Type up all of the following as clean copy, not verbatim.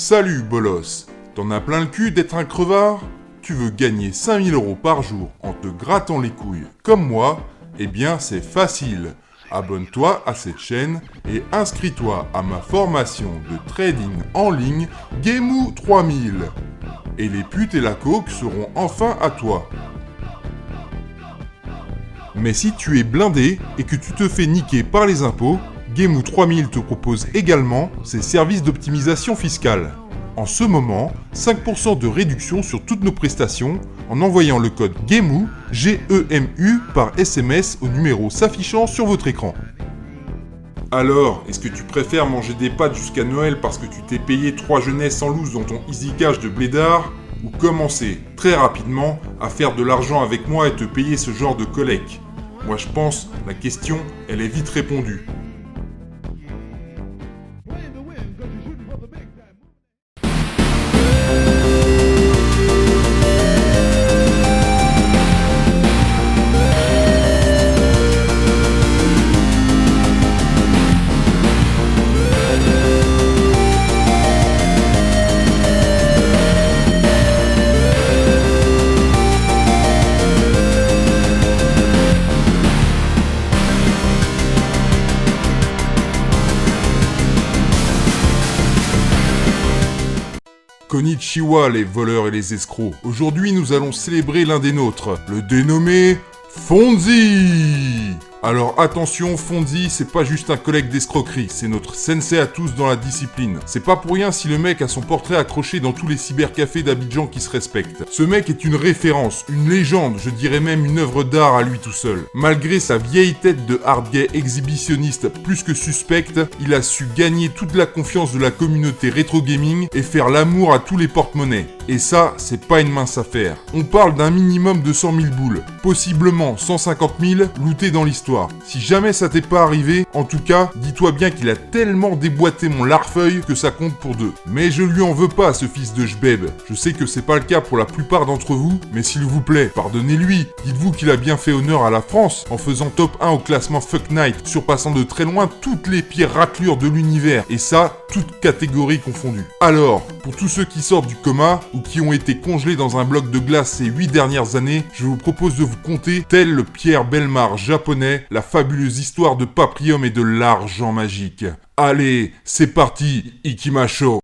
Salut bolos, t'en as plein le cul d'être un crevard? Tu veux gagner 5000 € par jour en te grattant les couilles comme moi? Eh bien c'est facile. Abonne-toi à cette chaîne et inscris-toi à ma formation de trading en ligne Gamou 3000. Et les putes et la coke seront enfin à toi. Mais si tu es blindé et que tu te fais niquer par les impôts, Gamou 3000 te propose également ses services d'optimisation fiscale. En ce moment, 5% de réduction sur toutes nos prestations en envoyant le code GEMU, G-E-M-U, par SMS au numéro s'affichant sur votre écran. Alors, est-ce que tu préfères manger des pâtes jusqu'à Noël parce que tu t'es payé 3 jeunesses en loose dans ton easy cash de blédard? Ou commencer, très rapidement, à faire de l'argent avec moi et te payer ce genre de collecte? Moi je pense, la question, elle est vite répondue. Konnichiwa les voleurs et les escrocs. Aujourd'hui nous allons célébrer l'un des nôtres, le dénommé Fonzie. Alors attention, Fonzie, c'est pas juste un collègue d'escroquerie, c'est notre sensei à tous dans la discipline. C'est pas pour rien si le mec a son portrait accroché dans tous les cybercafés d'Abidjan qui se respectent. Ce mec est une référence, une légende, je dirais même une œuvre d'art à lui tout seul. Malgré sa vieille tête de hard gay exhibitionniste plus que suspecte, il a su gagner toute la confiance de la communauté rétro gaming et faire l'amour à tous les porte-monnaies. Et ça, c'est pas une mince affaire. On parle d'un minimum de 100 000 boules, possiblement 150 000 lootées dans l'histoire. Si jamais ça t'est pas arrivé, en tout cas, dis-toi bien qu'il a tellement déboîté mon larfeuille que ça compte pour deux. Mais je lui en veux pas, ce fils de jbeb. Je sais que c'est pas le cas pour la plupart d'entre vous, mais s'il vous plaît, pardonnez-lui. Dites-vous qu'il a bien fait honneur à la France en faisant top 1 au classement Fuck Night, surpassant de très loin toutes les pires raclures de l'univers, et ça, toutes catégories confondues. Alors, pour tous ceux qui sortent du coma, ou qui ont été congelés dans un bloc de glace ces 8 dernières années, je vous propose de vous conter, tel le Pierre Bellemare japonais, la fabuleuse histoire de Paprium et de l'argent magique. Allez, c'est parti, Ikimasho.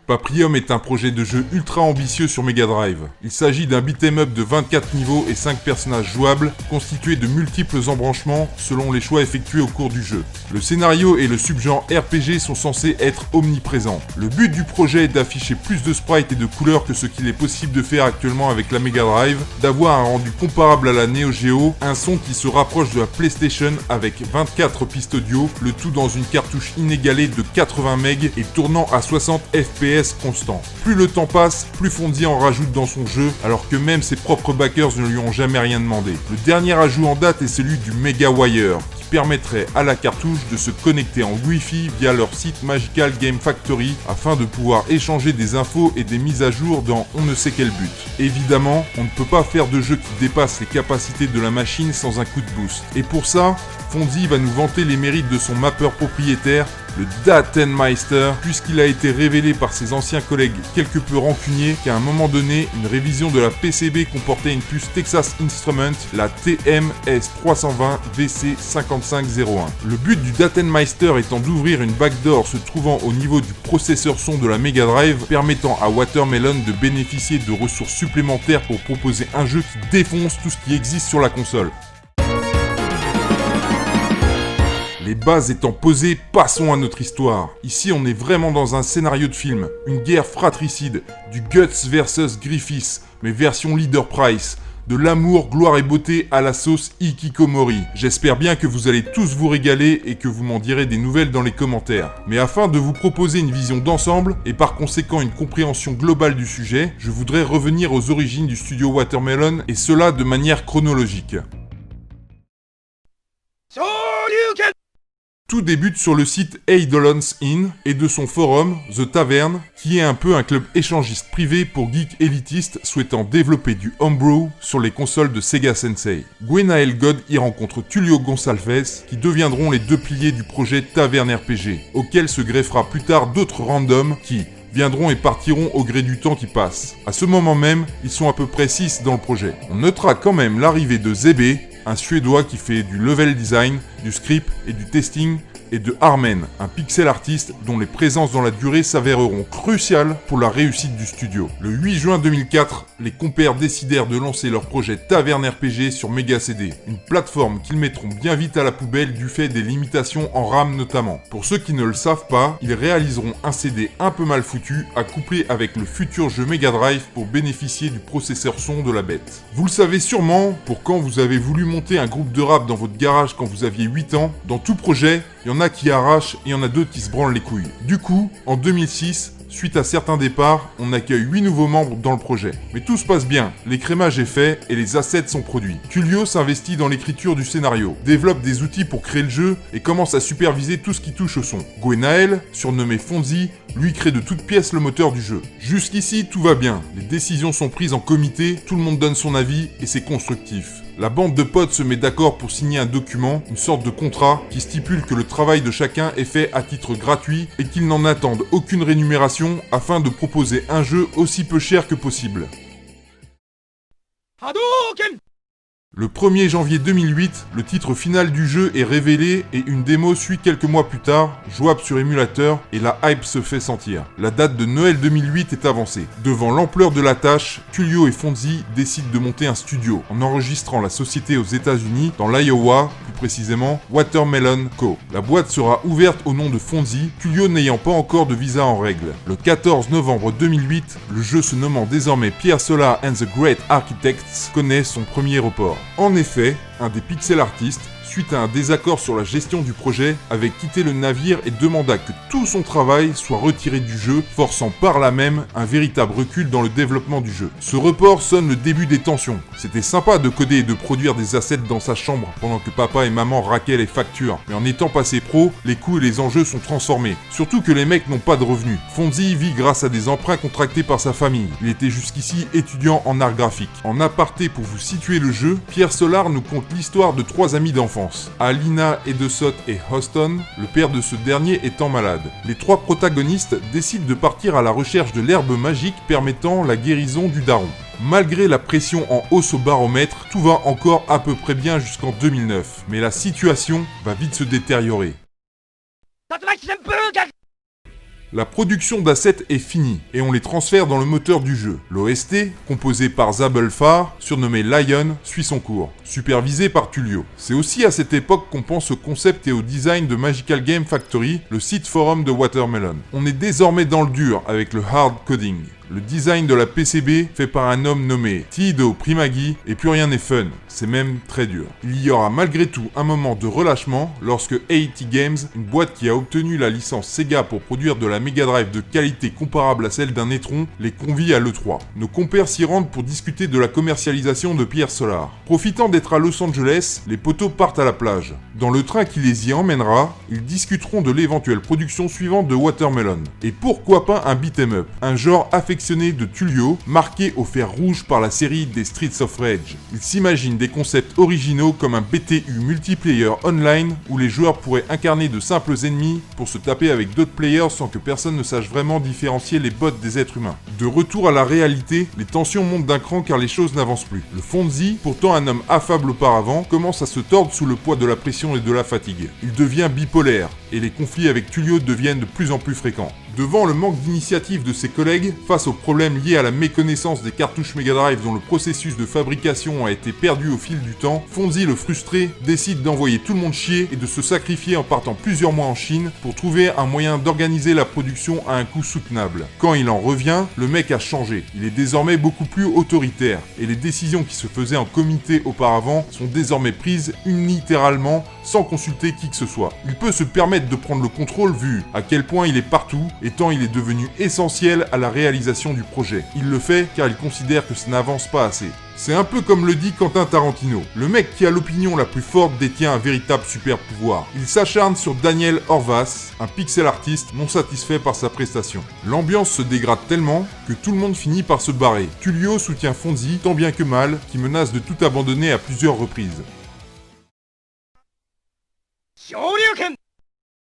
Paprium est un projet de jeu ultra ambitieux sur Mega Drive. Il s'agit d'un beat'em up de 24 niveaux et 5 personnages jouables, constitués de multiples embranchements selon les choix effectués au cours du jeu. Le scénario et le subgenre RPG sont censés être omniprésents. Le but du projet est d'afficher plus de sprites et de couleurs que ce qu'il est possible de faire actuellement avec la Mega Drive, d'avoir un rendu comparable à la Neo Geo, un son qui se rapproche de la PlayStation avec 24 pistes audio, le tout dans une cartouche inégalée de 80 MB et tournant à 60 FPS constant. Plus le temps passe, plus Fonzie en rajoute dans son jeu, alors que même ses propres backers ne lui ont jamais rien demandé. Le dernier ajout en date est celui du Mega Wire, qui permettrait à la cartouche de se connecter en Wi-Fi via leur site Magical Game Factory, afin de pouvoir échanger des infos et des mises à jour dans on ne sait quel but. Évidemment, on ne peut pas faire de jeu qui dépasse les capacités de la machine sans un coup de boost. Et pour ça, Fonzie va nous vanter les mérites de son mapper propriétaire, le Datenmeister, puisqu'il a été révélé par ses anciens collègues quelque peu rancuniers qu'à un moment donné, une révision de la PCB comportait une puce Texas Instruments, la TMS320 VC5501. Le but du Datenmeister étant d'ouvrir une backdoor se trouvant au niveau du processeur son de la Mega Drive, permettant à Watermelon de bénéficier de ressources supplémentaires pour proposer un jeu qui défonce tout ce qui existe sur la console. Les bases étant posées, passons à notre histoire. Ici, on est vraiment dans un scénario de film, une guerre fratricide, du Guts versus Griffiths, mais version Leader Price, de l'amour, gloire et beauté à la sauce Hikikomori. J'espère bien que vous allez tous vous régaler et que vous m'en direz des nouvelles dans les commentaires. Mais afin de vous proposer une vision d'ensemble, et par conséquent une compréhension globale du sujet, je voudrais revenir aux origines du studio Watermelon, et cela de manière chronologique. Tout débute sur le site Eidolons Inn et de son forum, The Tavern, qui est un peu un club échangiste privé pour geeks élitistes souhaitant développer du homebrew sur les consoles de Sega Sensei. Gwenaël God y rencontre Tullio Gonçalves, qui deviendront les deux piliers du projet Tavern RPG, auquel se greffera plus tard d'autres randoms qui viendront et partiront au gré du temps qui passe. À ce moment même, ils sont à peu près 6 dans le projet. On notera quand même l'arrivée de Zebe, un Suédois qui fait du level design, du script et du testing, et de Armen, un pixel artiste dont les présences dans la durée s'avéreront cruciales pour la réussite du studio. Le 8 juin 2004, les compères décidèrent de lancer leur projet Tavern RPG sur Mega CD, une plateforme qu'ils mettront bien vite à la poubelle du fait des limitations en RAM notamment. Pour ceux qui ne le savent pas, ils réaliseront un CD un peu mal foutu à coupler avec le futur jeu Mega Drive pour bénéficier du processeur son de la bête. Vous le savez sûrement, pour quand vous avez voulu monter un groupe de rap dans votre garage quand vous aviez 8 ans, dans tout projet, il y en a qui arrachent et il y en a d'autres qui se branlent les couilles. Du coup, en 2006, suite à certains départs, on accueille 8 nouveaux membres dans le projet. Mais tout se passe bien, l'écrémage est fait et les assets sont produits. Tullio s'investit dans l'écriture du scénario, développe des outils pour créer le jeu et commence à superviser tout ce qui touche au son. Gwenaël, surnommé Fonzie, lui crée de toutes pièces le moteur du jeu. Jusqu'ici, tout va bien. Les décisions sont prises en comité, tout le monde donne son avis et c'est constructif. La bande de potes se met d'accord pour signer un document, une sorte de contrat, qui stipule que le travail de chacun est fait à titre gratuit et qu'ils n'en attendent aucune rémunération afin de proposer un jeu aussi peu cher que possible. Hadouken! Le 1er janvier 2008, le titre final du jeu est révélé et une démo suit quelques mois plus tard, jouable sur émulateur, et la hype se fait sentir. La date de Noël 2008 est avancée. Devant l'ampleur de la tâche, Tullio et Fonzie décident de monter un studio, en enregistrant la société aux États-Unis, dans l'Iowa, plus précisément Watermelon Co. La boîte sera ouverte au nom de Fonzie, Tullio n'ayant pas encore de visa en règle. Le 14 novembre 2008, le jeu se nommant désormais Pierre Solar and the Great Architects connaît son premier report. En effet, un des pixel artistes, suite à un désaccord sur la gestion du projet, avait quitté le navire et demanda que tout son travail soit retiré du jeu, forçant par là même un véritable recul dans le développement du jeu. Ce report sonne le début des tensions. C'était sympa de coder et de produire des assets dans sa chambre pendant que papa et maman raquaient les factures, mais en étant passé pro, les coûts et les enjeux sont transformés. Surtout que les mecs n'ont pas de revenus. Fonzie vit grâce à des emprunts contractés par sa famille. Il était jusqu'ici étudiant en art graphique. En aparté pour vous situer le jeu, Pierre Solar nous conte l'histoire de 3 amis d'enfance. Alina, Edesot et Houston, le père de ce dernier étant malade. Les 3 protagonistes décident de partir à la recherche de l'herbe magique permettant la guérison du daron. Malgré la pression en hausse au baromètre, tout va encore à peu près bien jusqu'en 2009. Mais la situation va vite se détériorer. La production d'assets est finie et on les transfère dans le moteur du jeu. L'OST, composé par Zabelfar, surnommé Lion, suit son cours, supervisé par Tullio. C'est aussi à cette époque qu'on pense au concept et au design de Magical Game Factory, le site forum de Watermelon. On est désormais dans le dur avec le hard coding. Le design de la PCB fait par un homme nommé Tiido Primagi et plus rien n'est fun, c'est même très dur. Il y aura malgré tout un moment de relâchement lorsque 80 Games, une boîte qui a obtenu la licence Sega pour produire de la Mega Drive de qualité comparable à celle d'un Neutron, les convie à l'E3. Nos compères s'y rendent pour discuter de la commercialisation de Pierre Solar. Profitant d'être à Los Angeles, les poteaux partent à la plage. Dans le train qui les y emmènera, ils discuteront de l'éventuelle production suivante de Watermelon. Et pourquoi pas un beat'em up, un genre affectionné de Tullio, marqué au fer rouge par la série des Streets of Rage. Il s'imagine des concepts originaux comme un BTU multiplayer online où les joueurs pourraient incarner de simples ennemis pour se taper avec d'autres players sans que personne ne sache vraiment différencier les bots des êtres humains. De retour à la réalité, les tensions montent d'un cran car les choses n'avancent plus. Le Fonzie, pourtant un homme affable auparavant, commence à se tordre sous le poids de la pression et de la fatigue. Il devient bipolaire et les conflits avec Tullio deviennent de plus en plus fréquents. Devant le manque d'initiative de ses collègues, face aux problèmes liés à la méconnaissance des cartouches Mega Drive dont le processus de fabrication a été perdu au fil du temps, Fonzie le frustré décide d'envoyer tout le monde chier et de se sacrifier en partant plusieurs mois en Chine pour trouver un moyen d'organiser la production à un coût soutenable. Quand il en revient, le mec a changé. Il est désormais beaucoup plus autoritaire et les décisions qui se faisaient en comité auparavant sont désormais prises unilatéralement sans consulter qui que ce soit. Il peut se permettre de prendre le contrôle vu à quel point il est partout et tant il est devenu essentiel à la réalisation du projet. Il le fait car il considère que ça n'avance pas assez. C'est un peu comme le dit Quentin Tarantino. Le mec qui a l'opinion la plus forte détient un véritable super pouvoir. Il s'acharne sur Daniel Horvath, un pixel artiste non satisfait par sa prestation. L'ambiance se dégrade tellement que tout le monde finit par se barrer. Tullio soutient Fonzie tant bien que mal, qui menace de tout abandonner à plusieurs reprises.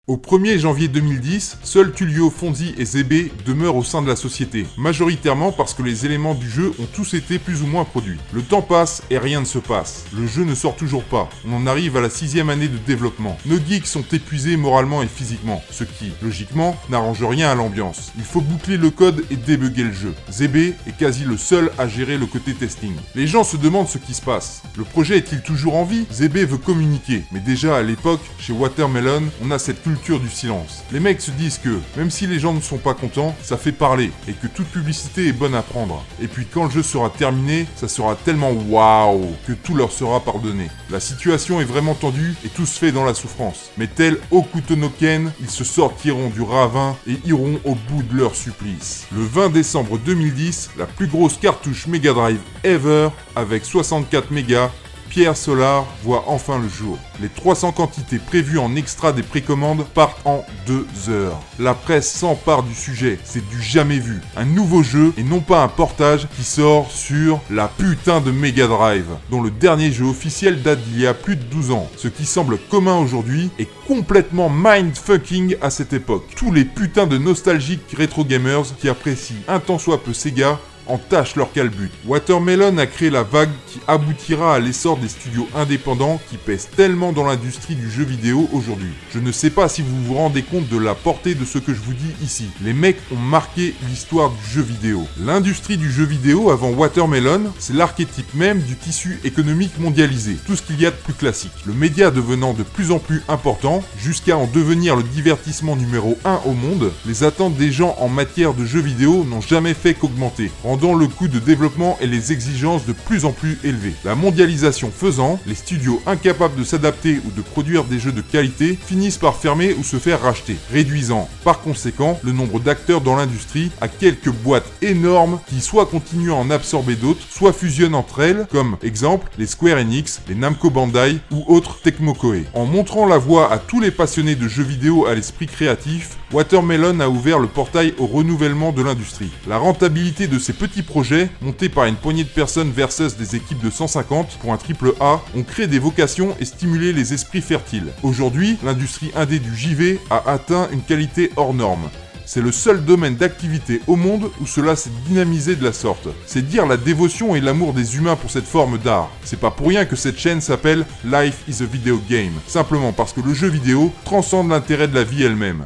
Au 1er janvier 2010, seuls Tullio, Fonzie et Zebe demeurent au sein de la société, majoritairement parce que les éléments du jeu ont tous été plus ou moins produits. Le temps passe et rien ne se passe. Le jeu ne sort toujours pas. On en arrive à la 6e année de développement. Nos geeks sont épuisés moralement et physiquement, ce qui, logiquement, n'arrange rien à l'ambiance. Il faut boucler le code et débugger le jeu. Zebe est quasi le seul à gérer le côté testing. Les gens se demandent ce qui se passe. Le projet est-il toujours en vie? Zebe veut communiquer, mais déjà à l'époque, chez Watermelon, on a cette culture du silence. Les mecs se disent que, même si les gens ne sont pas contents, ça fait parler, et que toute publicité est bonne à prendre. Et puis quand le jeu sera terminé, ça sera tellement waouh que tout leur sera pardonné. La situation est vraiment tendue, et tout se fait dans la souffrance. Mais tel Hokuto no Ken, ils se sortiront du ravin et iront au bout de leur supplice. Le 20 décembre 2010, la plus grosse cartouche Mega Drive ever, avec 64 mégas, Pierre Solar voit enfin le jour. Les 300 quantités prévues en extra des précommandes partent en 2 heures. La presse s'empare du sujet, c'est du jamais vu. Un nouveau jeu et non pas un portage qui sort sur la putain de Mega Drive, dont le dernier jeu officiel date d'il y a plus de 12 ans. Ce qui semble commun aujourd'hui est complètement mindfucking à cette époque. Tous les putains de nostalgiques rétro gamers qui apprécient un tant soit peu Sega entachent leur calbut. Watermelon a créé la vague qui aboutira à l'essor des studios indépendants qui pèsent tellement dans l'industrie du jeu vidéo aujourd'hui. Je ne sais pas si vous vous rendez compte de la portée de ce que je vous dis ici. Les mecs ont marqué l'histoire du jeu vidéo. L'industrie du jeu vidéo avant Watermelon, c'est l'archétype même du tissu économique mondialisé. Tout ce qu'il y a de plus classique. Le média devenant de plus en plus important, jusqu'à en devenir le divertissement numéro 1 au monde, les attentes des gens en matière de jeux vidéo n'ont jamais fait qu'augmenter, rendant le coût de développement et les exigences de plus en plus élevées. La mondialisation faisant, les studios incapables de s'adapter ou de produire des jeux de qualité finissent par fermer ou se faire racheter, réduisant par conséquent le nombre d'acteurs dans l'industrie à quelques boîtes énormes qui soit continuent à en absorber d'autres, soit fusionnent entre elles, comme exemple les Square Enix, les Namco Bandai ou autres Tecmo Koei. En montrant la voie à tous les passionnés de jeux vidéo à l'esprit créatif, Watermelon a ouvert le portail au renouvellement de l'industrie. La rentabilité de ces petits projets, montés par une poignée de personnes versus des équipes de 150 pour un triple A, ont créé des vocations et stimulé les esprits fertiles. Aujourd'hui, l'industrie indé du JV a atteint une qualité hors norme. C'est le seul domaine d'activité au monde où cela s'est dynamisé de la sorte. C'est dire la dévotion et l'amour des humains pour cette forme d'art. C'est pas pour rien que cette chaîne s'appelle Life is a Video Game. Simplement parce que le jeu vidéo transcende l'intérêt de la vie elle-même.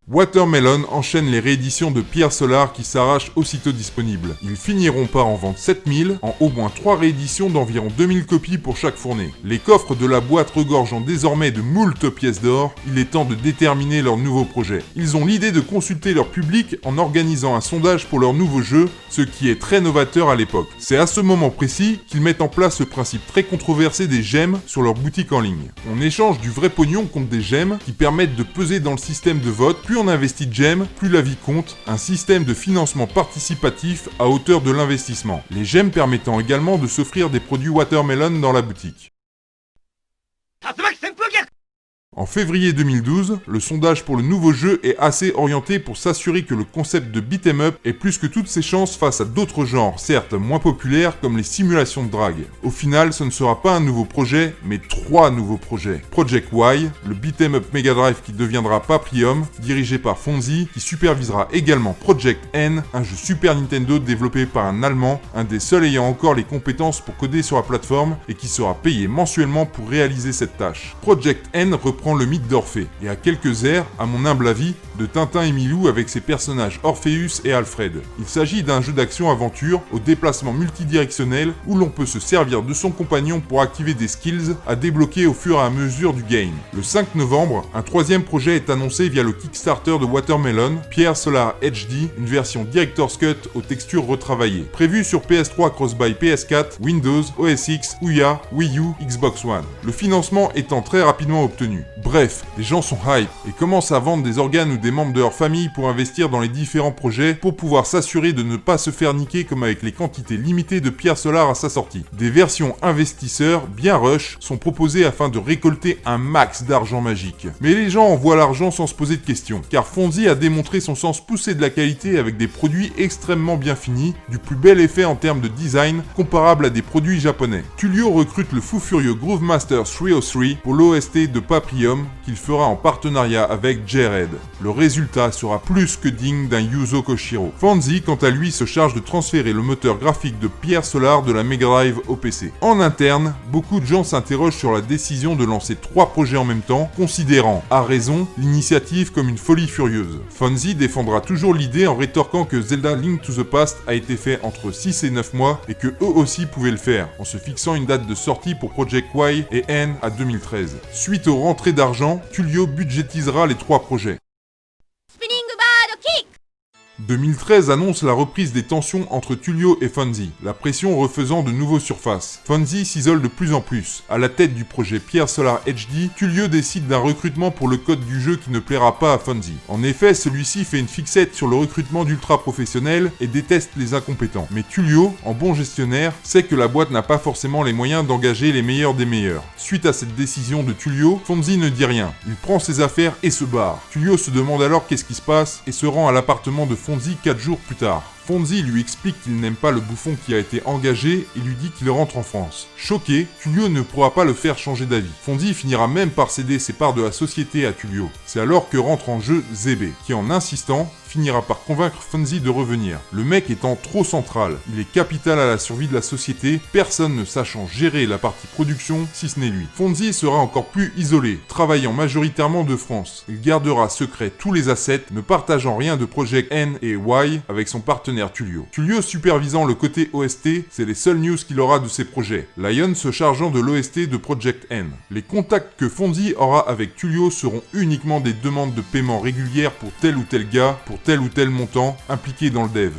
Watermelon enchaîne les rééditions de Pierre Solar qui s'arrachent aussitôt disponibles. Ils finiront par en vendre 7000 en au moins 3 rééditions d'environ 2000 copies pour chaque fournée. Les coffres de la boîte regorgeant désormais de moult pièces d'or, il est temps de déterminer leur nouveau projet. Ils ont l'idée de consulter leur public en organisant un sondage pour leur nouveau jeu, ce qui est très novateur à l'époque. C'est à ce moment précis qu'ils mettent en place le principe très controversé des gemmes sur leur boutique en ligne. On échange du vrai pognon contre des gemmes qui permettent de peser dans le système de vote. Plus on investit de gemmes, plus la vie compte, un système de financement participatif à hauteur de l'investissement. Les gemmes permettant également de s'offrir des produits Watermelon dans la boutique. En février 2012, le sondage pour le nouveau jeu est assez orienté pour s'assurer que le concept de beat'em up ait plus que toutes ses chances face à d'autres genres, certes moins populaires comme les simulations de drague. Au final, ce ne sera pas un nouveau projet, mais 3 nouveaux projets. Project Y, le beat'em up Mega Drive qui deviendra Paprium, dirigé par Fonzie, qui supervisera également Project N, un jeu Super Nintendo développé par un Allemand, un des seuls ayant encore les compétences pour coder sur la plateforme et qui sera payé mensuellement pour réaliser cette tâche. Project N reprend le mythe d'Orphée, et à quelques airs, à mon humble avis, de Tintin et Milou avec ses personnages Orpheus et Alfred. Il s'agit d'un jeu d'action-aventure au déplacement multidirectionnel où l'on peut se servir de son compagnon pour activer des skills à débloquer au fur et à mesure du game. Le 5 novembre, un 3e projet est annoncé via le Kickstarter de Watermelon, Pierre Solar HD, une version Director's Cut aux textures retravaillées. Prévu sur PS3 cross-buy PS4, Windows, OS X, Ouya, Wii U, Xbox One. Le financement étant très rapidement obtenu. Bref, les gens sont hype et commencent à vendre des organes ou des membres de leur famille pour investir dans les différents projets pour pouvoir s'assurer de ne pas se faire niquer comme avec les quantités limitées de pierres solaires à sa sortie. Des versions investisseurs bien rush sont proposées afin de récolter un max d'argent magique. Mais les gens envoient l'argent sans se poser de questions, car Fonzie a démontré son sens poussé de la qualité avec des produits extrêmement bien finis, du plus bel effet en termes de design comparable à des produits japonais. Tullio recrute le fou furieux Groovemaster 303 pour l'OST de Paprium qu'il fera en partenariat avec J-Red. Le résultat sera plus que digne d'un Yuzo Koshiro. Fonzie, quant à lui, se charge de transférer le moteur graphique de Pierre Solar de la Mega Drive au PC. En interne, beaucoup de gens s'interrogent sur la décision de lancer 3 projets en même temps, considérant, à raison, l'initiative comme une folie furieuse. Fonzie défendra toujours l'idée en rétorquant que Zelda Link to the Past a été fait entre 6 et 9 mois et que eux aussi pouvaient le faire, en se fixant une date de sortie pour Project Y et N à 2013. Suite aux rentrées d'argent, Tullio budgétisera les 3 projets. 2013 annonce la reprise des tensions entre Tullio et Fonzie, la pression refaisant de nouveau surface. Fonzie s'isole de plus en plus. À la tête du projet Pierre Solar HD, Tullio décide d'un recrutement pour le code du jeu qui ne plaira pas à Fonzie. En effet, celui-ci fait une fixette sur le recrutement d'ultra professionnels et déteste les incompétents. Mais Tullio, en bon gestionnaire, sait que la boîte n'a pas forcément les moyens d'engager les meilleurs des meilleurs. Suite à cette décision de Tullio, Fonzie ne dit rien. Il prend ses affaires et se barre. Tullio se demande alors qu'est-ce qui se passe et se rend à l'appartement de Fonzie 4 jours plus tard. Fonzie lui explique qu'il n'aime pas le bouffon qui a été engagé et lui dit qu'il rentre en France. Choqué, Tullio ne pourra pas le faire changer d'avis. Fonzie finira même par céder ses parts de la société à Tullio. C'est alors que rentre en jeu Zebe, qui en insistant, finira par convaincre Fonzie de revenir. Le mec étant trop central, il est capital à la survie de la société, personne ne sachant gérer la partie production si ce n'est lui. Fonzie sera encore plus isolé, travaillant majoritairement de France. Il gardera secret tous les assets, ne partageant rien de Project N et Y avec son partenaire Tullio. Tullio supervisant le côté OST, c'est les seules news qu'il aura de ses projets. Lion se chargeant de l'OST de Project N. Les contacts que Fonzie aura avec Tullio seront uniquement des demandes de paiement régulières pour tel ou tel gars, pour tel ou tel montant, impliqué dans le dev.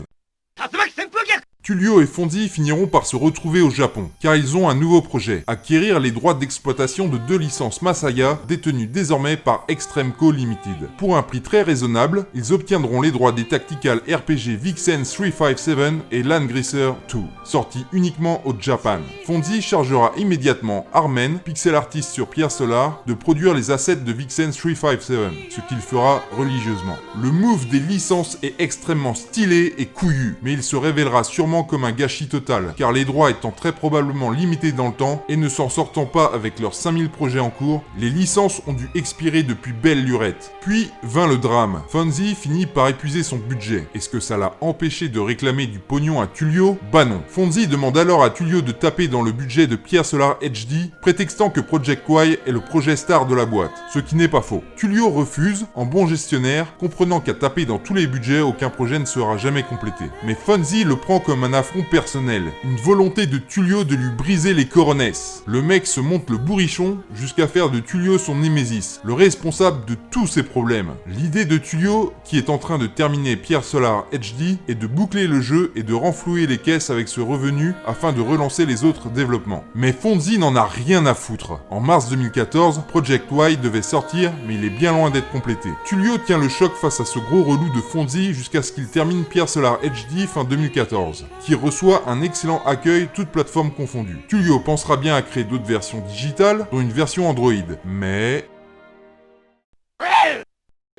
Tullio et Fonzie finiront par se retrouver au Japon, car ils ont un nouveau projet, acquérir les droits d'exploitation de 2 licences Masaya, détenues désormais par Extremco Limited. Pour un prix très raisonnable, ils obtiendront les droits des tactical RPG Vixen 357 et Landgrisser 2, sortis uniquement au Japan. Fonzie chargera immédiatement Armen, pixel artiste sur Pierre Solar, de produire les assets de Vixen 357, ce qu'il fera religieusement. Le move des licences est extrêmement stylé et couillu, mais il se révélera sûrement comme un gâchis total, car les droits étant très probablement limités dans le temps et ne s'en sortant pas avec leurs 5000 projets en cours, les licences ont dû expirer depuis belle lurette. Puis vint le drame. Fonzie finit par épuiser son budget. Est-ce que ça l'a empêché de réclamer du pognon à Tullio? Bah non. Fonzie demande alors à Tullio de taper dans le budget de Pierre Solar HD, prétextant que Project Y est le projet star de la boîte, ce qui n'est pas faux. Tullio refuse, en bon gestionnaire, comprenant qu'à taper dans tous les budgets, aucun projet ne sera jamais complété. Mais Fonzie le prend comme un affront personnel, une volonté de Tullio de lui briser les coronesses. Le mec se monte le bourrichon jusqu'à faire de Tullio son némésis, le responsable de tous ses problèmes. L'idée de Tullio, qui est en train de terminer Pierre Solar HD, est de boucler le jeu et de renflouer les caisses avec ce revenu afin de relancer les autres développements. Mais Fonzie n'en a rien à foutre. En mars 2014, Project Y devait sortir, mais il est bien loin d'être complété. Tullio tient le choc face à ce gros relou de Fonzie jusqu'à ce qu'il termine Pierre Solar HD fin 2014. Qui reçoit un excellent accueil, toutes plateformes confondues. Tullio pensera bien à créer d'autres versions digitales, dont une version Android, mais...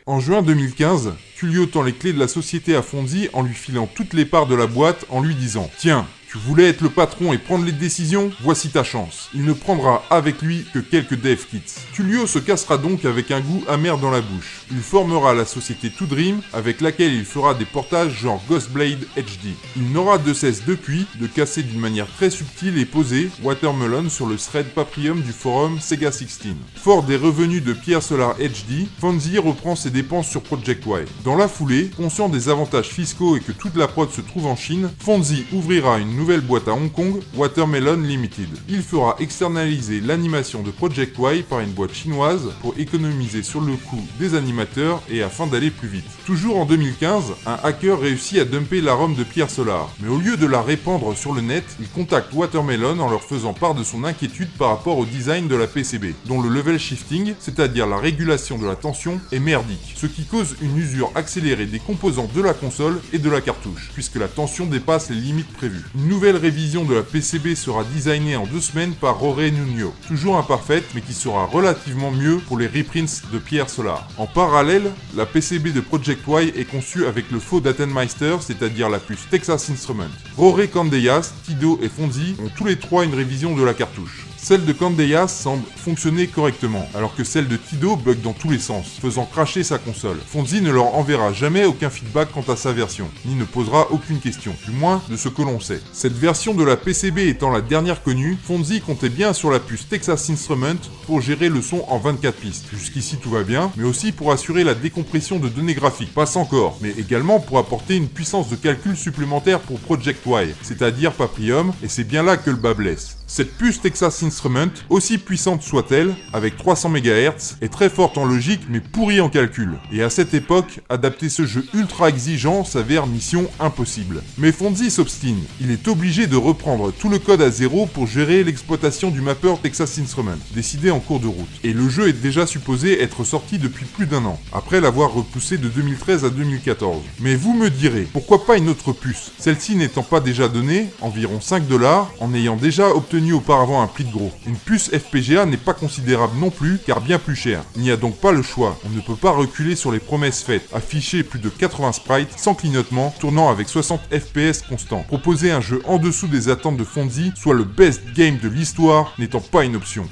En juin 2015, Tullio tend les clés de la société à Fonzie en lui filant toutes les parts de la boîte en lui disant « Tiens, tu voulais être le patron et prendre les décisions? Voici ta chance. » Il ne prendra avec lui que quelques dev kits. Tullio se cassera donc avec un goût amer dans la bouche. Il formera la société To Dream, avec laquelle il fera des portages genre Ghostblade HD. Il n'aura de cesse depuis de casser d'une manière très subtile et posée Watermelon sur le thread Paprium du forum Sega 16. Fort des revenus de Pierre Solar HD, Fonzie reprend ses dépenses sur Project Y. Dans la foulée, conscient des avantages fiscaux et que toute la prod se trouve en Chine, Fonzie ouvrira une nouvelle boîte à Hong Kong, Watermelon Limited. Il fera externaliser l'animation de Project Y par une boîte chinoise pour économiser sur le coût des animateurs et afin d'aller plus vite. Toujours en 2015, un hacker réussit à dumper la ROM de Pierre Solar, mais au lieu de la répandre sur le net, il contacte Watermelon en leur faisant part de son inquiétude par rapport au design de la PCB, dont le level shifting, c'est-à-dire la régulation de la tension, est merdique, ce qui cause une usure accélérée des composants de la console et de la cartouche, puisque la tension dépasse les limites prévues. Une nouvelle révision de la PCB sera designée en 2 semaines par Jorge Nuno, toujours imparfaite mais qui sera relativement mieux pour les reprints de Pierre Solar. En parallèle, la PCB de Project Y est conçue avec le faux Datenmeister, c'est-à-dire la puce Texas Instruments. Jorge Candeias, Tido et Fonzi ont tous les trois une révision de la cartouche. Celle de Candeias semble fonctionner correctement, alors que celle de Tido bug dans tous les sens, faisant cracher sa console. Fonzi ne leur enverra jamais aucun feedback quant à sa version, ni ne posera aucune question, du moins de ce que l'on sait. Cette version de la PCB étant la dernière connue, Fonzi comptait bien sur la puce Texas Instruments pour gérer le son en 24 pistes. Jusqu'ici tout va bien, mais aussi pour assurer la décompression de données graphiques, passe encore, mais également pour apporter une puissance de calcul supplémentaire pour Project Y, c'est-à-dire Paprium, et c'est bien là que le bas blesse. Cette puce Texas Instruments, aussi puissante soit-elle, avec 300 MHz, est très forte en logique mais pourrie en calcul. Et à cette époque, adapter ce jeu ultra exigeant s'avère mission impossible. Mais Fonzi s'obstine. Il est obligé de reprendre tout le code à zéro pour gérer l'exploitation du mapper Texas Instruments, décidé en cours de route. Et le jeu est déjà supposé être sorti depuis plus d'1 an, après l'avoir repoussé de 2013 à 2014. Mais vous me direz, pourquoi pas une autre puce? Celle-ci n'étant pas déjà donnée, environ 5 $, en ayant déjà obtenu auparavant un prix de gros. Une puce FPGA n'est pas considérable non plus, car bien plus chère. Il n'y a donc pas le choix. On ne peut pas reculer sur les promesses faites. Afficher plus de 80 sprites, sans clignotement, tournant avec 60 FPS constants. Proposer un jeu en dessous des attentes de Fonzi, soit le best game de l'histoire, n'étant pas une option.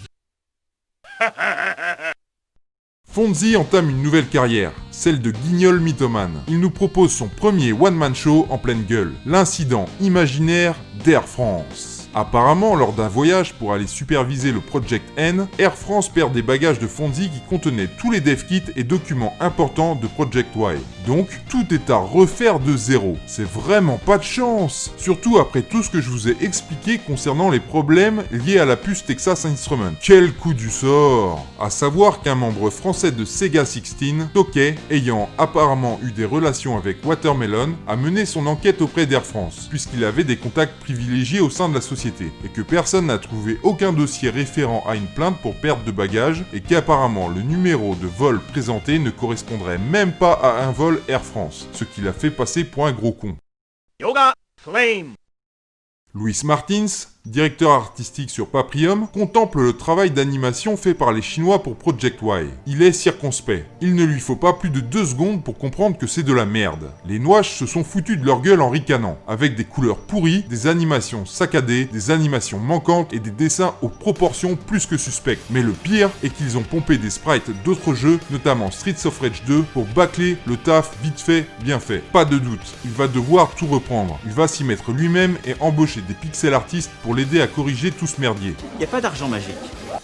Fonzi entame une nouvelle carrière, celle de guignol mythomane. Il nous propose son premier one-man show en pleine gueule, l'incident imaginaire d'Air France. Apparemment, lors d'un voyage pour aller superviser le Project N, Air France perd des bagages de Fonzi qui contenaient tous les dev kits et documents importants de Project Y. Donc, tout est à refaire de zéro. C'est vraiment pas de chance! Surtout après tout ce que je vous ai expliqué concernant les problèmes liés à la puce Texas Instruments. Quel coup du sort! À savoir qu'un membre français de Sega 16, Tokay, ayant apparemment eu des relations avec Watermelon, a mené son enquête auprès d'Air France, puisqu'il avait des contacts privilégiés au sein de la société, et que personne n'a trouvé aucun dossier référent à une plainte pour perte de bagages, et qu'apparemment le numéro de vol présenté ne correspondrait même pas à un vol Air France, ce qui l'a fait passer pour un gros con. Yoga Flame. Luis Martins, directeur artistique sur Paprium, contemple le travail d'animation fait par les Chinois pour Project Y. Il est circonspect. Il ne lui faut pas plus de 2 secondes pour comprendre que c'est de la merde. Les Nouaches se sont foutus de leur gueule en ricanant, avec des couleurs pourries, des animations saccadées, des animations manquantes et des dessins aux proportions plus que suspectes. Mais le pire est qu'ils ont pompé des sprites d'autres jeux, notamment Streets of Rage 2, pour bâcler le taf vite fait, bien fait. Pas de doute, il va devoir tout reprendre. Il va s'y mettre lui-même et embaucher des pixel artistes pour l'aider à corriger tout ce merdier. Y a pas d'argent magique.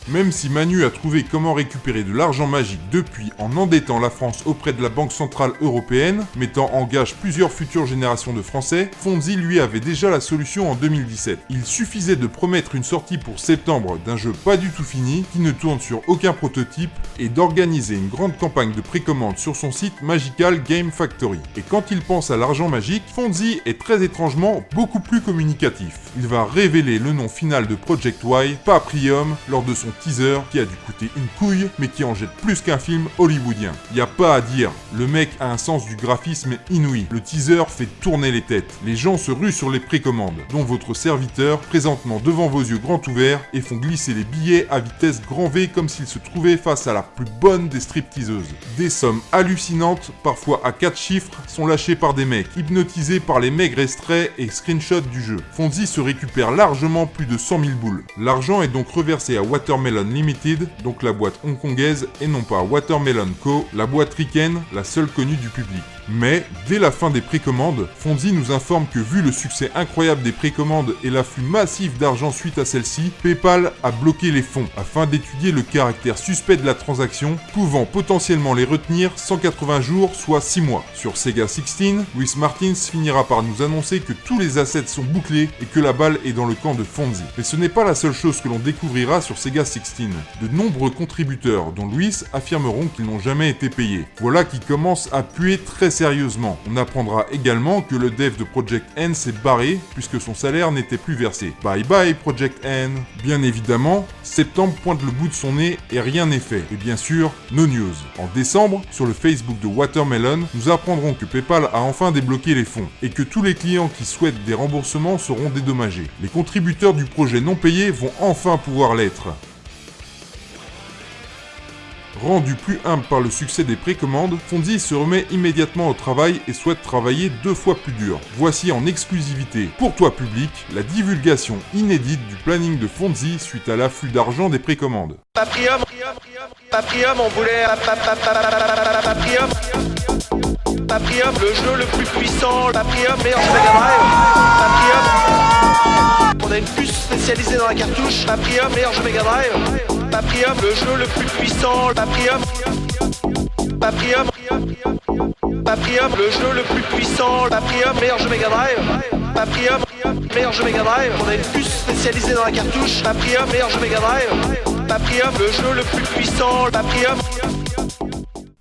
Même si Manu a trouvé comment récupérer de l'argent magique depuis en endettant la France auprès de la Banque Centrale Européenne, mettant en gage plusieurs futures générations de Français, Fonzi lui avait déjà la solution en 2017. Il suffisait de promettre une sortie pour septembre d'un jeu pas du tout fini, qui ne tourne sur aucun prototype, et d'organiser une grande campagne de précommande sur son site Magical Game Factory. Et quand il pense à l'argent magique, Fonzi est très étrangement beaucoup plus communicatif. Il va révéler le nom final de Project Y, Paprium, lors de son teaser qui a dû coûter une couille, mais qui en jette plus qu'un film hollywoodien. Y a pas à dire, le mec a un sens du graphisme inouï. Le teaser fait tourner les têtes. Les gens se ruent sur les précommandes, dont votre serviteur, présentement devant vos yeux grands ouverts, et font glisser les billets à vitesse grand V comme s'ils se trouvaient face à la plus bonne des stripteaseuses. Des sommes hallucinantes, parfois à 4 chiffres, sont lâchées par des mecs, hypnotisés par les maigres extraits et screenshots du jeu. Fonzi se récupère largement plus de 100 000 boules. L'argent est donc reversé à Watermelon Limited, donc la boîte hongkongaise, et non pas Watermelon Co., la boîte ricaine, la seule connue du public. Mais, dès la fin des précommandes, Fonzi nous informe que vu le succès incroyable des précommandes et l'afflux massif d'argent suite à celle-ci, PayPal a bloqué les fonds afin d'étudier le caractère suspect de la transaction, pouvant potentiellement les retenir 180 jours, soit 6 mois. Sur Sega 16, Luis Martins finira par nous annoncer que tous les assets sont bouclés et que la la balle est dans le camp de Fonzie. Mais ce n'est pas la seule chose que l'on découvrira sur Sega 16. De nombreux contributeurs, dont Luis, affirmeront qu'ils n'ont jamais été payés. Voilà qui commence à puer très sérieusement. On apprendra également que le dev de Project N s'est barré puisque son salaire n'était plus versé. Bye bye Project N. Bien évidemment, septembre pointe le bout de son nez et rien n'est fait. Et bien sûr, no news. En décembre, sur le Facebook de Watermelon, nous apprendrons que PayPal a enfin débloqué les fonds et que tous les clients qui souhaitent des remboursements seront dédommagés. Les contributeurs du projet non payé vont enfin pouvoir l'être. Rendu plus humble par le succès des précommandes, Fonzie se remet immédiatement au travail et souhaite travailler 2 fois plus dur. Voici en exclusivité, pour toi public, la divulgation inédite du planning de Fonzie suite à l'afflux d'argent des précommandes. Paprium, on voulait Paprium. Paprium, le jeu le plus puissant, Paprium, meilleur Mega Drive. Paprium, on a une puce spécialisée dans la cartouche, Paprium, meilleur jeu Mega Drive. Paprium, le jeu le plus puissant, Paprium. Paprium, le jeu le plus puissant, Paprium, meilleur jeu Mega Drive. Paprium, meilleur jeu Mega Drive. On a une puce spécialisée dans la cartouche, Paprium, meilleur jeu Mega Drive. Paprium, le jeu le plus puissant, Paprium.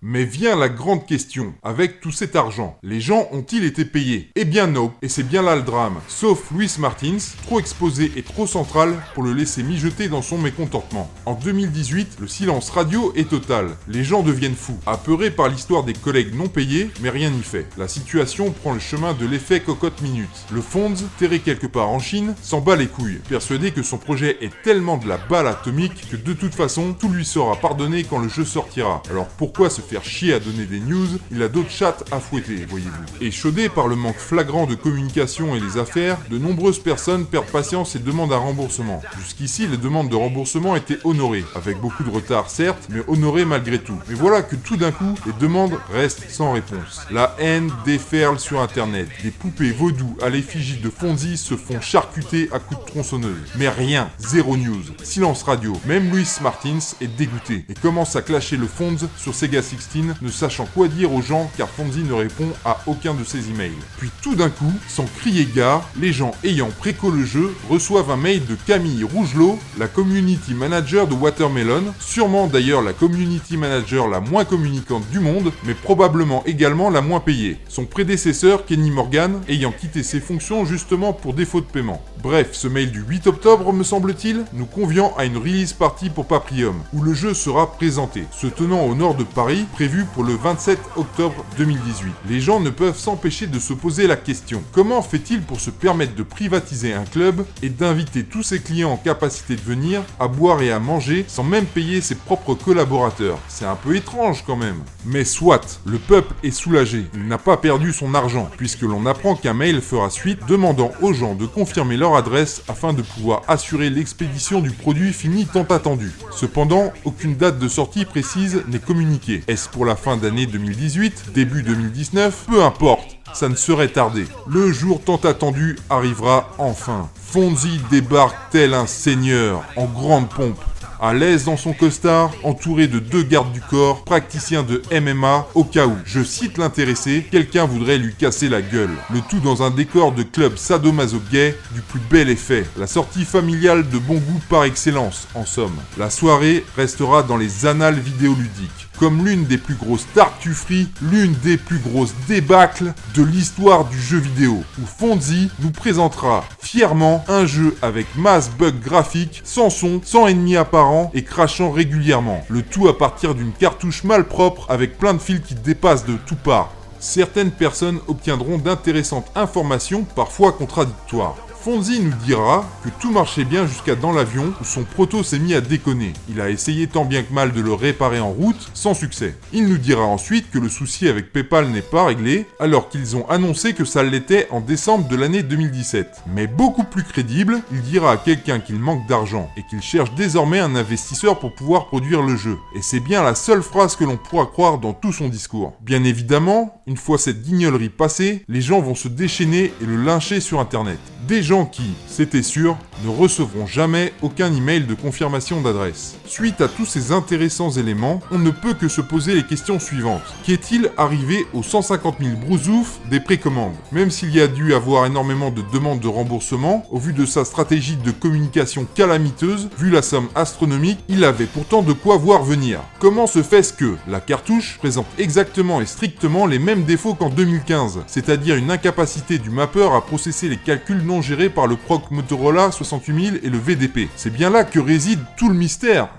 Mais vient la grande question, avec tout cet argent, les gens ont-ils été payés? Eh bien non, et c'est bien là le drame, sauf Luis Martins, trop exposé et trop central pour le laisser mijoter dans son mécontentement. En 2018, le silence radio est total, les gens deviennent fous, apeurés par l'histoire des collègues non payés, mais rien n'y fait. La situation prend le chemin de l'effet cocotte minute. Le Fonz, terré quelque part en Chine, s'en bat les couilles, persuadé que son projet est tellement de la balle atomique que de toute façon, tout lui sera pardonné quand le jeu sortira. Alors pourquoi se faire chier à donner des news, il a d'autres chattes à fouetter, voyez-vous. Échaudé par le manque flagrant de communication et les affaires, de nombreuses personnes perdent patience et demandent un remboursement. Jusqu'ici, les demandes de remboursement étaient honorées, avec beaucoup de retard certes, mais honorées malgré tout. Mais voilà que tout d'un coup, les demandes restent sans réponse. La haine déferle sur internet. Des poupées vaudou à l'effigie de Fonzie se font charcuter à coups de tronçonneuse. Mais rien, zéro news, silence radio. Même Luis Martins est dégoûté et commence à clasher le Fonz sur Sega 16, ne sachant quoi dire aux gens car Fonzie ne répond à aucun de ses emails. Puis tout d'un coup, sans crier gare, les gens ayant préco le jeu reçoivent un mail de Camille Rougelot, la community manager de Watermelon, sûrement d'ailleurs la community manager la moins communicante du monde, mais probablement également la moins payée. Son prédécesseur, Kenny Morgan, ayant quitté ses fonctions justement pour défaut de paiement. Bref, ce mail du 8 octobre, me semble-t-il, nous conviant à une release party pour Paprium, où le jeu sera présenté, se tenant au nord de Paris, prévu pour le 27 octobre 2018. Les gens ne peuvent s'empêcher de se poser la question. Comment fait-il pour se permettre de privatiser un club et d'inviter tous ses clients en capacité de venir à boire et à manger sans même payer ses propres collaborateurs? C'est un peu étrange quand même. Mais soit, le peuple est soulagé. Il n'a pas perdu son argent, puisque l'on apprend qu'un mail fera suite demandant aux gens de confirmer leur adresse afin de pouvoir assurer l'expédition du produit fini tant attendu. Cependant, aucune date de sortie précise n'est communiquée. Est-ce pour la fin d'année 2018, début 2019? Peu importe, ça ne saurait tarder. Le jour tant attendu arrivera enfin. Fonzie débarque tel un seigneur, en grande pompe. À l'aise dans son costard, entouré de 2 gardes du corps, praticiens de MMA, au cas où, je cite l'intéressé, quelqu'un voudrait lui casser la gueule. Le tout dans un décor de club sadomaso-gay du plus bel effet. La sortie familiale de bon goût par excellence, en somme. La soirée restera dans les annales vidéoludiques, comme l'une des plus grosses tartufferies, l'une des plus grosses débâcles de l'histoire du jeu vidéo, où Fonzie nous présentera fièrement un jeu avec masse bugs graphiques, sans son, sans ennemis apparents et crachant régulièrement. Le tout à partir d'une cartouche malpropre avec plein de fils qui dépassent de toutes parts. Certaines personnes obtiendront d'intéressantes informations, parfois contradictoires. Fonzie nous dira que tout marchait bien jusqu'à dans l'avion où son proto s'est mis à déconner. Il a essayé tant bien que mal de le réparer en route, sans succès. Il nous dira ensuite que le souci avec PayPal n'est pas réglé, alors qu'ils ont annoncé que ça l'était en décembre de l'année 2017. Mais beaucoup plus crédible, il dira à quelqu'un qu'il manque d'argent et qu'il cherche désormais un investisseur pour pouvoir produire le jeu. Et c'est bien la seule phrase que l'on pourra croire dans tout son discours. Bien évidemment, une fois cette guignolerie passée, les gens vont se déchaîner et le lyncher sur internet. Des gens qui, c'était sûr, ne recevront jamais aucun email de confirmation d'adresse. Suite à tous ces intéressants éléments, on ne peut que se poser les questions suivantes. Qu'est-il arrivé aux 150 000 brousoufs des précommandes? Même s'il y a dû avoir énormément de demandes de remboursement, au vu de sa stratégie de communication calamiteuse, vu la somme astronomique, il avait pourtant de quoi voir venir. Comment se fait-ce que la cartouche présente exactement et strictement les mêmes défauts qu'en 2015, c'est-à-dire une incapacité du mapper à processer les calculs non gérés par le proc Motorola 68000 et le VDP. C'est bien là que réside tout le mystère.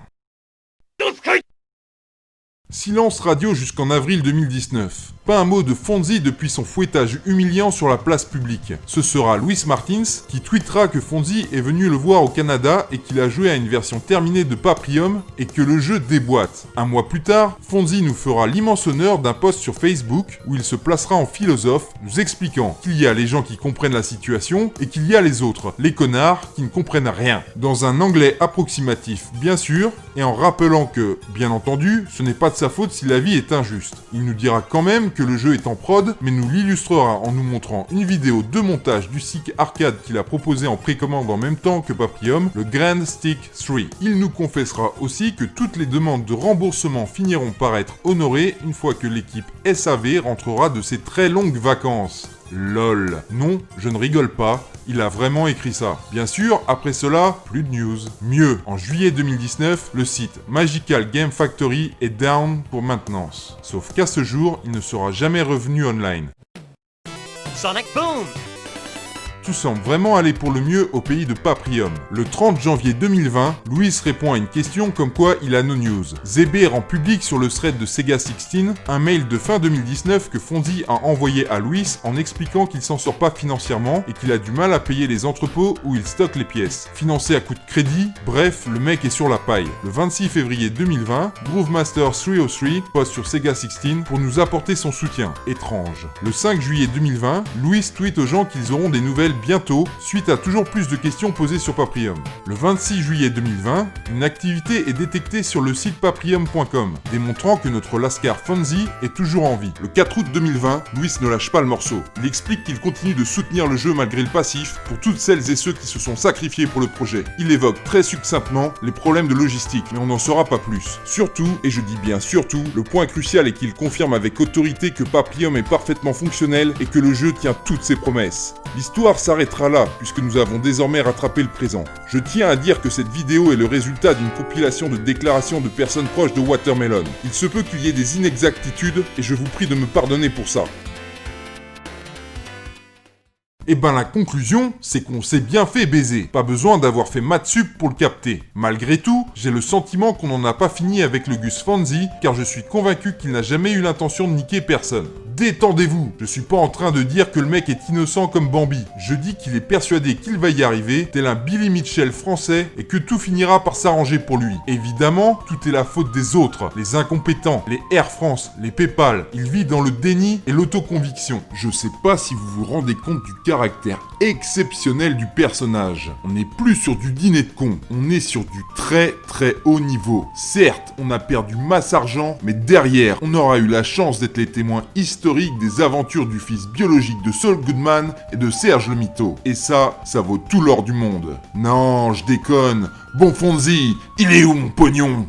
Silence radio jusqu'en avril 2019. Pas un mot de Fonzie depuis son fouettage humiliant sur la place publique. Ce sera Luis Martins qui tweetera que Fonzie est venu le voir au Canada et qu'il a joué à une version terminée de Paprium et que le jeu déboîte. Un mois plus tard, Fonzie nous fera l'immense honneur d'un post sur Facebook où il se placera en philosophe, nous expliquant qu'il y a les gens qui comprennent la situation et qu'il y a les autres, les connards, qui ne comprennent rien. Dans un anglais approximatif, bien sûr, et en rappelant que, bien entendu, ce n'est pas de sa faute si la vie est injuste. Il nous dira quand même que le jeu est en prod, mais nous l'illustrera en nous montrant une vidéo de montage du stick arcade qu'il a proposé en précommande en même temps que Paprium, le Grand Stick 3. Il nous confessera aussi que toutes les demandes de remboursement finiront par être honorées une fois que l'équipe SAV rentrera de ses très longues vacances. LOL. Non, je ne rigole pas, il a vraiment écrit ça. Bien sûr, après cela, plus de news. Mieux, en juillet 2019, le site Magical Game Factory est down pour maintenance. Sauf qu'à ce jour, il ne sera jamais revenu online. Sonic Boom! Tout semble vraiment aller pour le mieux au pays de Paprium. Le 30 janvier 2020, Louis répond à une question comme quoi il a no news. ZB rend public sur le thread de Sega 16 un mail de fin 2019 que Fonzie a envoyé à Louis en expliquant qu'il s'en sort pas financièrement et qu'il a du mal à payer les entrepôts où il stocke les pièces. Financé à coup de crédit, bref, le mec est sur la paille. Le 26 février 2020, Groovemaster 303 poste sur Sega 16 pour nous apporter son soutien. Étrange. Le 5 juillet 2020, Louis tweet aux gens qu'ils auront des nouvelles bientôt, suite à toujours plus de questions posées sur Paprium. Le 26 juillet 2020, une activité est détectée sur le site paprium.com, démontrant que notre Lascar Fonzie est toujours en vie. Le 4 août 2020, Louis ne lâche pas le morceau. Il explique qu'il continue de soutenir le jeu malgré le passif, pour toutes celles et ceux qui se sont sacrifiés pour le projet. Il évoque très succinctement les problèmes de logistique, mais on n'en saura pas plus. Surtout, et je dis bien surtout, le point crucial est qu'il confirme avec autorité que Paprium est parfaitement fonctionnel et que le jeu tient toutes ses promesses. L'histoire s'arrêtera là, puisque nous avons désormais rattrapé le présent. Je tiens à dire que cette vidéo est le résultat d'une compilation de déclarations de personnes proches de Watermelon. Il se peut qu'il y ait des inexactitudes, et je vous prie de me pardonner pour ça. Et ben la conclusion, c'est qu'on s'est bien fait baiser. Pas besoin d'avoir fait maths sup pour le capter. Malgré tout, j'ai le sentiment qu'on n'en a pas fini avec le Gus Fonzie, car je suis convaincu qu'il n'a jamais eu l'intention de niquer personne. Détendez-vous, je suis pas en train de dire que le mec est innocent comme Bambi. Je dis qu'il est persuadé qu'il va y arriver, tel un Billy Mitchell français, et que tout finira par s'arranger pour lui. Évidemment, tout est la faute des autres, les incompétents, les Air France, les PayPal. Il vit dans le déni et l'autoconviction. Je sais pas si vous vous rendez compte du caractère exceptionnel du personnage. On n'est plus sur du dîner de con, on est sur du très très haut niveau. Certes, on a perdu masse argent, mais derrière, on aura eu la chance d'être les témoins historiques des aventures du fils biologique de Saul Goodman et de Serge le Mito. Et ça vaut tout l'or du monde. Non, je déconne. Bon Fonzie, il est où mon pognon ?